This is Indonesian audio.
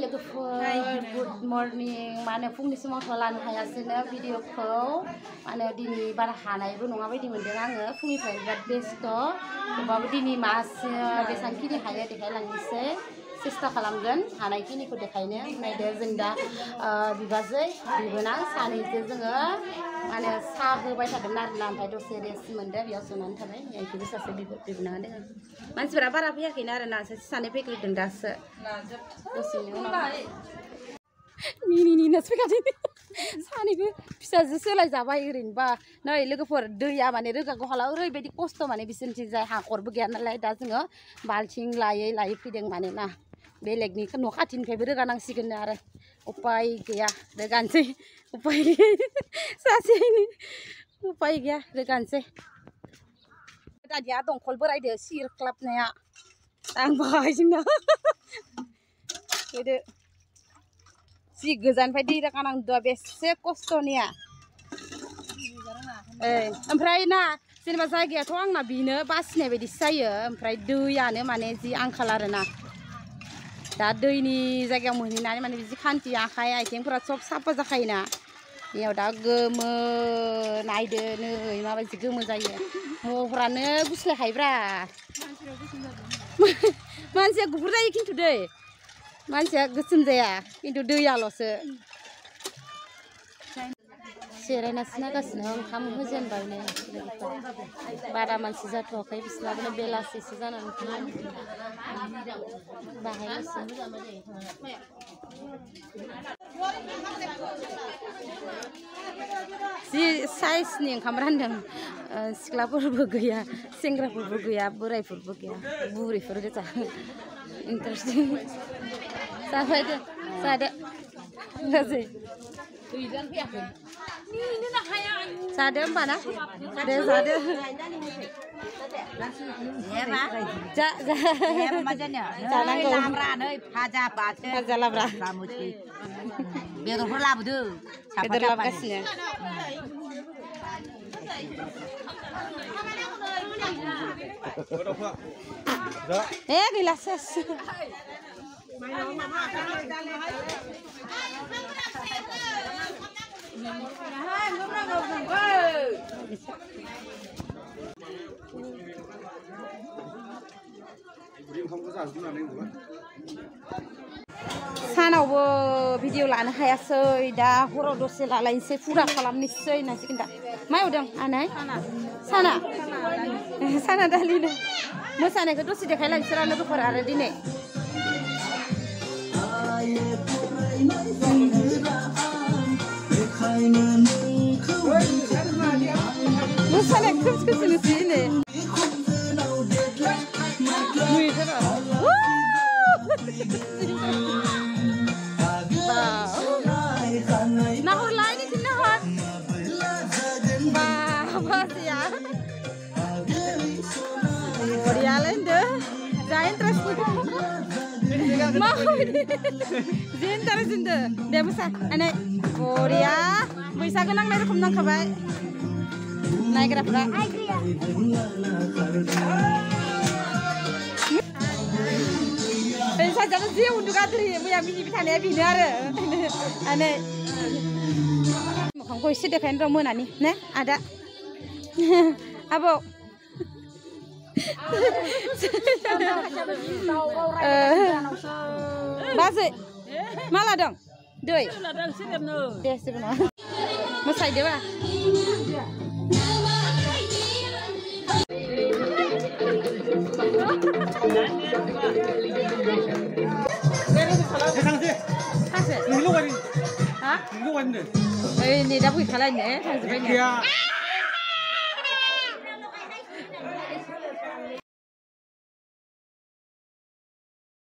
Good morning. Mana fungni semua kelan hayasnya video kau. Mana dini bar hanai bu nunga bedi mendeng ange fungni private besto. Bawa dini mas besan kini haya dekai langise. Sista kalamgan hanai kini ku dekainya. Naida zenda bibazai bibunang sani zezenga. Mana sahu baca benar lampai dosa res menda biasa nanti nih. Yang kita sasa bibunang deh. Mans berapa rapiah kini ada nasi sani pekli dendas. Ni nasi pekali ni. Sani ku bisa sesuai jabai irin ba. Nah ilu kepor daya mana itu kau kalau orang bedi kosto mana bisa cijai hakor bagian nalai dasnya balcing layai pideng mana nah. Beleg ni kan wakatin februari kanang sih kenara. Upai kaya dengan sih upai sasi ini upai kaya dengan sih. Tadi ada orang kolber ada sir klubnya ya. Tang bahaya cina. Jadi si gazan pada ira kanang dua besi kostonya. Amprai na sini masa gaya tuang na bina basnya bedi saya. Amprai dua ne mana si angkalarna. Dado ini jaga muhni nani mana biji kanti yang kaya itu yang pura sop sapa zakainya. Ya udah geme naide ne ima biji geme jaya. Mau purane gusle haibra. Manusia gubur jaya kintu deh. Manusia gusum jaya kintu deh ya lose. Sere nasna kasna kamu hujan bawne. Bara mansi jatuh kai bisla bune bela sisi janan. Bahaya sih. Si size nih kamerandang sekelapur bergaya, sengrapur bergaya, burai pur bergaya, buri pur gitu. Interesting. Sada, nggak sih? Sada mana? Sada. Ya pak. Ya macamnya. Jangan kau. Haja baca. Haja labra. Biar orang lab tu. Biar lab kasnya. Gelas. Sanawbo video lana hayasoi dah horo dose lalain se pura kalam nisoi nasi kinda. Mai udang anai? Sana dalina. Masane ke dose dekai lagi serana ke for ada dine. Masane ke sini. Nahor lain itu nahor. Bah, ya. Korea lain deh. Jangan terus. Mau ini. Jangan terus deh. Dia bisa. Anak Korea. Bisa kenang naik kumnang kabai. Naik berapa? Saya jangan sih untuk katri, muya mini bitane binar, ane. Kamu isi deh kan romo nani, ne ada, abo. Basi, malah dong, doi. Deh sebenarnya, musai dewa. Ini dah boleh kalah ni,